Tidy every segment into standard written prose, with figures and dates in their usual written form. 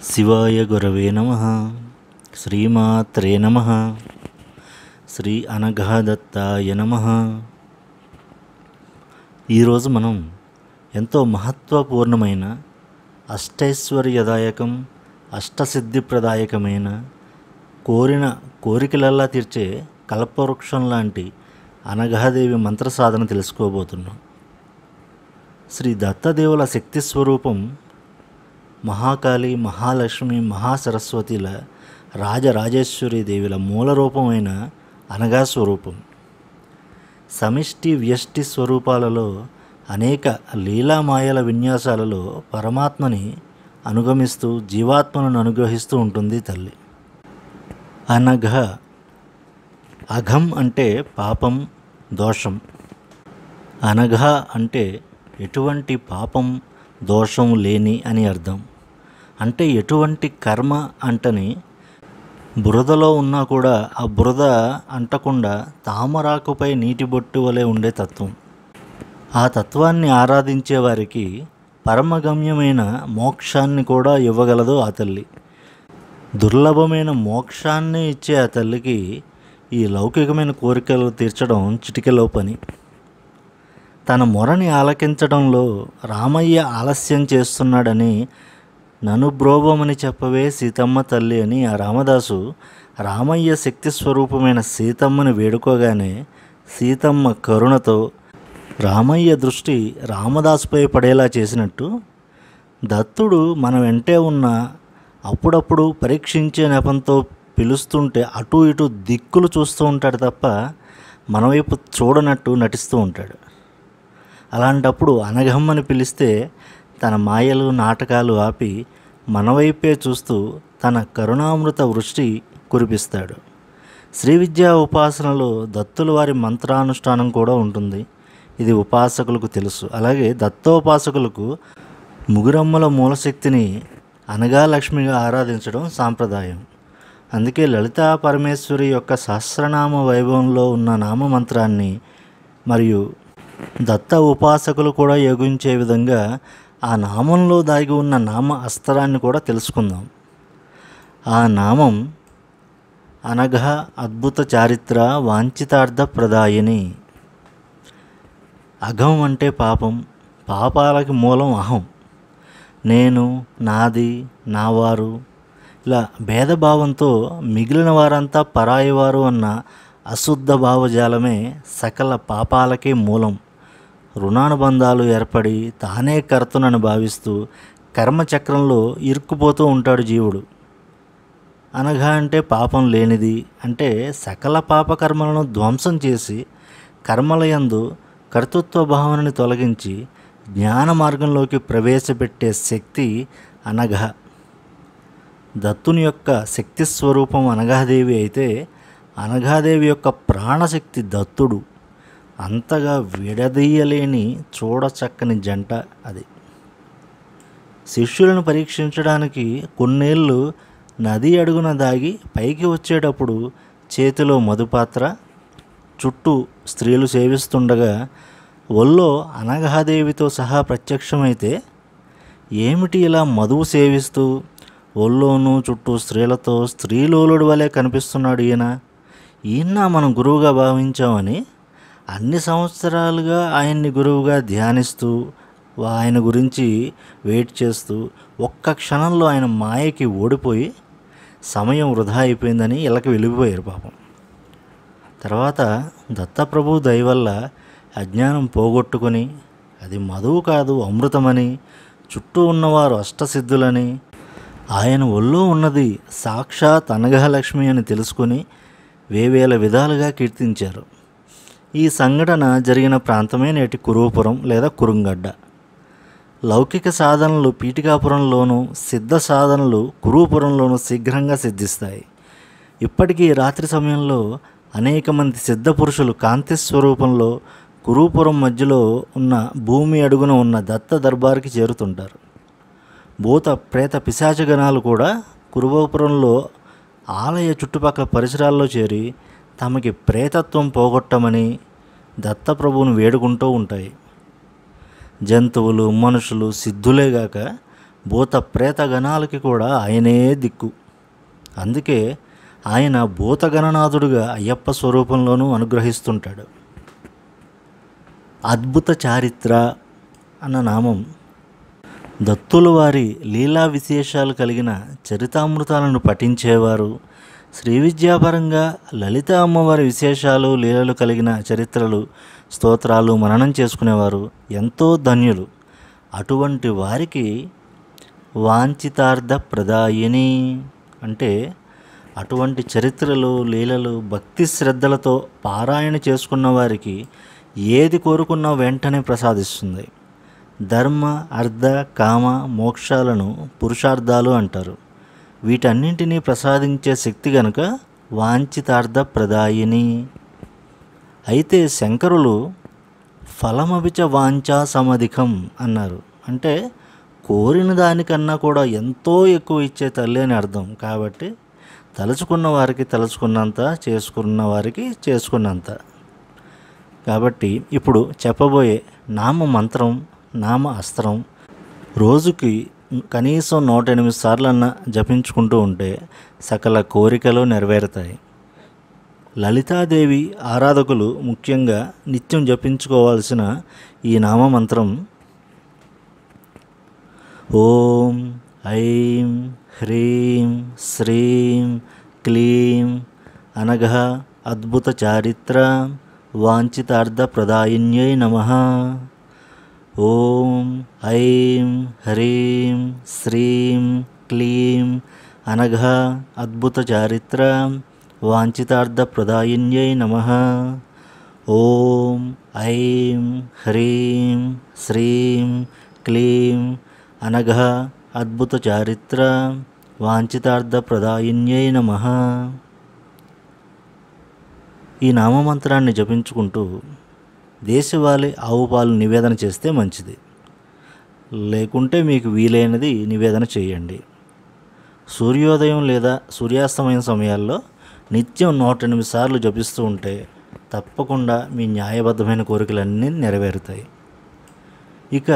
శివాయ గురవే నమః. శ్రీమాత్రే నమః. శ్రీ అనఘదత్తాయ నమః. ఈరోజు మనం ఎంతో మహత్వపూర్ణమైన అష్టైశ్వర్యదాయకం అష్టసిద్ధిప్రదాయకమైన కోరిన కోరికలల్లా తీర్చే కల్పవృక్షం లాంటి అనఘాదేవి మంత్ర సాధన తెలుసుకోబోతున్నాం. శ్రీ దత్తదేవుల శక్తి స్వరూపం మహాకాళి, మహాలక్ష్మి, మహాసరస్వతిల రాజరాజేశ్వరి దేవిల మూల రూపమైన అనఘా స్వరూపం. సమిష్టి వ్యష్టి స్వరూపాలలో అనేక లీలామాయల విన్యాసాలలో పరమాత్మని అనుగమిస్తూ జీవాత్మను అనుగ్రహిస్తూ ఉంటుంది తల్లి. అనఘ, అఘం అంటే పాపం, దోషం. అనఘ అంటే ఎటువంటి పాపం దోషం లేని అని అర్థం. అంటే ఎటువంటి కర్మ అంటని బురదలో ఉన్నా కూడా ఆ బురద అంటకుండా తామరాకుపై నీటి బొట్టు వలె ఉండే తత్వం. ఆ తత్వాన్ని ఆరాధించే వారికి పరమగమ్యమైన మోక్షాన్ని కూడా ఇవ్వగలదు ఆ తల్లి. దుర్లభమైన మోక్షాన్ని ఇచ్చే ఆ తల్లికి ఈ లౌకికమైన కోరికలు తీర్చడం చిటికెలో పని. తన మొరని ఆలకించడంలో రామయ్య ఆలస్యం చేస్తున్నాడని నన్ను బ్రోవమని చెప్పవే సీతమ్మ తల్లి అని ఆ రామదాసు రామయ్య శక్తి స్వరూపమైన సీతమ్మని వేడుకోగానే సీతమ్మ కరుణతో రామయ్య దృష్టి రామదాసుపై పడేలా చేసినట్టు దత్తుడు మన వెంటే ఉన్న అప్పుడప్పుడు పరీక్షించే నెపంతో పిలుస్తుంటే అటు ఇటు దిక్కులు చూస్తూ ఉంటాడు తప్ప మన వైపు చూడనట్టు నటిస్తూ ఉంటాడు. అలాంటప్పుడు అనఘమ్మని పిలిస్తే తన మాయలు నాటకాలు ఆపి మన వైపే చూస్తూ తన కరుణామృత వృష్టి కురిపిస్తాడు. శ్రీ విద్యా ఉపాసనలో దత్తుల వారి మంత్రానుష్ఠానం కూడా ఉంటుంది. ఇది ఉపాసకులకు తెలుసు. అలాగే దత్తోపాసకులకు ముగురమ్మల మూలశక్తిని అనగా లక్ష్మిగా ఆరాధించడం సాంప్రదాయం. అందుకే లలితా పరమేశ్వరి యొక్క సహస్రనామ వైభవంలో ఉన్న నామమంత్రాన్ని మరియు దత్త ఉపాసకులు కూడా యోగించే విధంగా ఆ నామంలో దాగి ఉన్న నామ అస్త్రాన్ని కూడా తెలుసుకుందాం. ఆ నామం అనఘ అద్భుత చారిత్ర వాంఛితార్థ ప్రదాయిని. అఘం అంటే పాపం, పాపాలకి మూలం అహం. నేను, నాది, నావారు ఇలా భేదభావంతో మిగిలిన వారంతా పరాయివారు అన్న అశుద్ధ భావజాలమే సకల పాపాలకే మూలం. రుణానుబంధాలు ఏర్పడి తానే కర్తనని భావిస్తూ కర్మచక్రంలో ఇరుక్కుపోతూ ఉంటాడు జీవుడు. అనఘ అంటే పాపం లేనిది, అంటే సకల పాపకర్మలను ధ్వంసం చేసి కర్మలయందు కర్తృత్వ భావనని తొలగించి జ్ఞాన మార్గంలోకి ప్రవేశపెట్టే శక్తి అనఘ. దత్తుని యొక్క శక్తి స్వరూపం అనఘాదేవి అయితే అనఘాదేవి యొక్క ప్రాణశక్తి దత్తుడు. అంతగా విడదీయలేని చూడచక్కని జంట అది. శిష్యులను పరీక్షించడానికి కొన్నేళ్ళు నది అడుగున దాగి పైకి వచ్చేటప్పుడు చేతిలో మధుపాత్ర, చుట్టూ స్త్రీలు సేవిస్తుండగా ఒళ్ళో అనఘాదేవితో సహా ప్రత్యక్షమైతే ఏమిటి ఇలా మధువు సేవిస్తూ ఒళ్ళోనూ చుట్టూ స్త్రీలతో స్త్రీలోలుడి వలె కనిపిస్తున్నాడు ఈయన మనం గురువుగా భావించామని అన్ని సంవత్సరాలుగా ఆయన్ని గురువుగా ధ్యానిస్తూ ఆయన గురించి వెయిట్ చేస్తూ ఒక్క క్షణంలో ఆయన మాయకి ఓడిపోయి సమయం వృధా అయిపోయిందని ఇళ్ళకి వెళ్ళిపోయారు పాపం. తర్వాత దత్తప్రభు దయ వల్ల అజ్ఞానం పోగొట్టుకొని అది మధువు కాదు అమృతమని, చుట్టూ ఉన్నవారు అష్టసిద్ధులని, ఆయన ఒళ్ళో ఉన్నది సాక్షాత్ అనఘలక్ష్మి అని తెలుసుకొని వేవేల విధాలుగా కీర్తించారు. ఈ సంఘటన జరిగిన ప్రాంతమే నేటి కురుపురం లేదా కురుంగడ్డ. లౌకిక సాధనలు పీఠికాపురంలోనూ, సిద్ధ సాధనలు కురుపురంలోనూ శీఘ్రంగా సిద్ధిస్తాయి. ఇప్పటికీ రాత్రి సమయంలో అనేక మంది సిద్ధ పురుషులు కాంతి స్వరూపంలో కురుపురం మధ్యలో ఉన్న భూమి అడుగున ఉన్న దత్త దర్బార్కి చేరుతుంటారు. భూత ప్రేత పిశాచగణాలు కూడా కురుపురంలో ఆలయ చుట్టుపక్కల పరిసరాల్లో చేరి తమకి ప్రేతత్వం పోగొట్టమని దత్తప్రభువును వేడుకుంటూ ఉంటాయి. జంతువులు, మనుషులు, సిద్ధులేగాక భూత ప్రేత గణాలకి కూడా ఆయనే దిక్కు. అందుకే ఆయన భూతగణనాథుడుగా అయ్యప్ప స్వరూపంలోనూ అనుగ్రహిస్తుంటాడు. అద్భుత చారిత్ర అన్న నామం దత్తుల వారి లీలా విశేషాలు కలిగిన చరితామృతాలను పఠించేవారు, శ్రీ విద్యాపరంగా లలిత అమ్మవారి విశేషాలు లీలలు కలిగిన చరిత్రలు స్తోత్రాలు మననం చేసుకునేవారు ఎంతో ధన్యులు. అటువంటి వారికి వాంఛితార్థ ప్రదాయిని అంటే అటువంటి చరిత్రలు లీలలు భక్తి శ్రద్ధలతో పారాయణ చేసుకున్న వారికి ఏది కోరుకున్నా వెంటనే ప్రసాదిస్తుంది. ధర్మ అర్థ కామ మోక్షాలను పురుషార్థాలు అంటారు. వీటన్నింటినీ ప్రసాదించే శక్తి గనుక వాంఛితార్థ ప్రదాయిని. అయితే శంకరులు ఫలమభిచ వాంఛా సమధికం అన్నారు. అంటే కోరిన దానికన్నా కూడా ఎంతో ఎక్కువ ఇచ్చే తల్లి అని అర్థం. కాబట్టి తలుచుకున్న వారికి తలుచుకున్నంత, చేసుకున్న వారికి చేసుకున్నంత. కాబట్టి ఇప్పుడు చెప్పబోయే నామ మంత్రం, నామ అస్త్రం రోజుకి కనీసం 108 సార్లన్నా జపించుకుంటూ ఉంటే సకల కోరికలు నెరవేరుతాయి. లలితాదేవి ఆరాధకులు ముఖ్యంగా నిత్యం జపించుకోవాల్సిన ఈ నామమంత్రం ఓం ఐం హ్రీం శ్రీం క్లీం అనఘ అద్భుత చారిత్ర వాంఛితార్థ ప్రదాయిన్యై నమః. ఓం ఐం హ్రీం శ్రీం క్లీం అనఘ అద్భుత చారిత్ర వాంఛితార్థ ప్రదాయిన్యై నమః. ఓం ఐం హ్రీం శ్రీం క్లీం అనఘ అద్భుత చారిత్ర వాంఛితార్థ ప్రదాయిన్యై నమః. ఈ నామమంత్రాన్ని జపించుకుంటూ దేశవాళీ ఆవు పాలు నివేదన చేస్తే మంచిది. లేకుంటే మీకు వీలైనది నివేదన చేయండి. సూర్యోదయం లేదా సూర్యాస్తమయం సమయాల్లో నిత్యం 108 సార్లు జపిస్తూ ఉంటే తప్పకుండా మీ న్యాయబద్ధమైన కోరికలన్నీ నెరవేరుతాయి. ఇక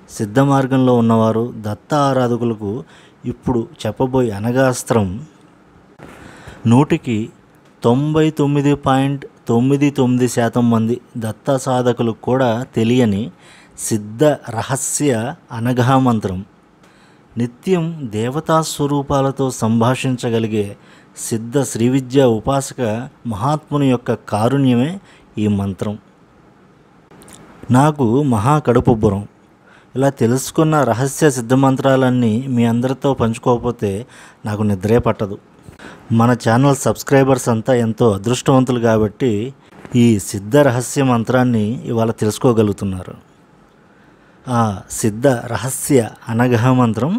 సిద్ధ మార్గంలో ఉన్నవారు, దత్త ఆరాధకులకు ఇప్పుడు చెప్పబోయే అనగాస్త్రం 99.99% మంది దత్త సాధకులకు కూడా తెలియని సిద్ధ రహస్య అనఘా మంత్రం. నిత్యం దేవతా స్వరూపాలతో సంభాషించగలిగే సిద్ధ శ్రీవిద్య ఉపాసక మహాత్ముని యొక్క కారుణ్యమే ఈ మంత్రం. నాకు మహా కడుపుబ్బరం. ఇలా తెలుసుకున్న రహస్య సిద్ధ మంత్రాలన్నీ మీ అందరితో పంచుకోకపోతే నాకు నిద్రే పట్టదు. మన ఛానల్ సబ్స్క్రైబర్స్ అంతా ఎంతో అదృష్టవంతులు కాబట్టి ఈ సిద్ధ రహస్య మంత్రాన్ని ఇవాళ తెలుసుకోగలుగుతున్నారు. ఆ సిద్ధ రహస్య అనఘా మంత్రం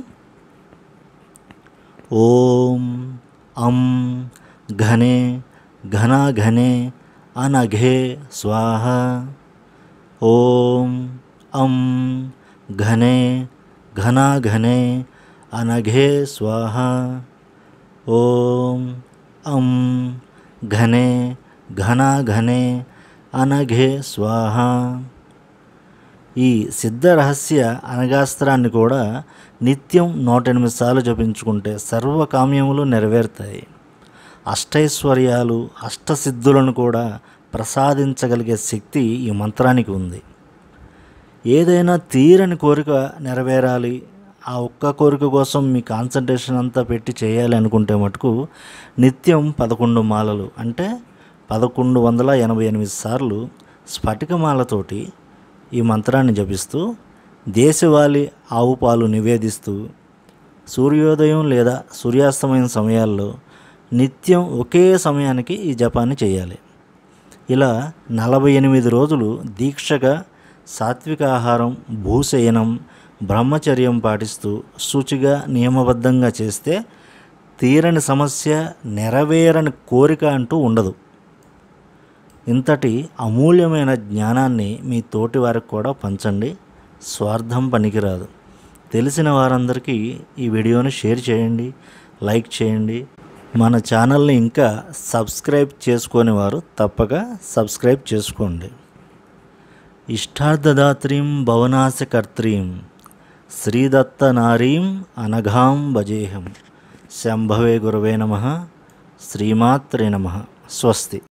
ఓం అం ఘనే ఘనాఘనే అనఘే స్వాహ. ఓం అం ఘనే ఘనాఘనే అనఘే స్వాహ. ఓం అం ఘనే ఘనాఘనే అనఘే స్వాహ. ఈ సిద్ధ రహస్య అనగాస్త్రాన్ని కూడా నిత్యం 108 సార్లు జపించుకుంటే సర్వకామ్యములు నెరవేరుతాయి. అష్టైశ్వర్యాలు అష్టసిద్ధులను కూడా ప్రసాదించగలిగే శక్తి ఈ మంత్రానికి ఉంది. ఏదైనా తీరని కోరిక నెరవేరాలి, ఆ ఒక్క కోరిక కోసం మీ కాన్సన్ట్రేషన్ అంతా పెట్టి చేయాలి అనుకుంటే మటుకు నిత్యం 11 మాలలు అంటే 1188 సార్లు స్ఫటికమాలతోటి ఈ మంత్రాన్ని జపిస్తూ దేశవాళీ ఆవు పాలు నివేదిస్తూ సూర్యోదయం లేదా సూర్యాస్తమయం సమయాల్లో నిత్యం ఒకే సమయానికి ఈ జపాన్ని చేయాలి. ఇలా 48 రోజులు దీక్షగా సాత్విక ఆహారం, భూశయనం, బ్రహ్మచర్యం పాటిస్తూ శుచిగా నియమబద్ధంగా చేస్తే తీరని సమస్య, నెరవేరని కోరిక అంటూ ఉండదు. ఇంతటి అమూల్యమైన జ్ఞానాన్ని మీ తోటి వారికి కూడా పంచండి. స్వార్థం పనికిరాదు. తెలిసిన వారందరికీ ఈ వీడియోని షేర్ చేయండి, లైక్ చేయండి. మన ఛానల్ని ఇంకా సబ్స్క్రైబ్ చేసుకొని వారు తప్పక సబ్స్క్రైబ్ చేసుకోండి. ఇష్టార్థదాత్రీం భవనాశకర్త్రీం శ్రీదత్తనారీం అనఘాం భజేహం. శంభవే గురవే నమః. శ్రీమాత్రే నమః. స్వస్తి.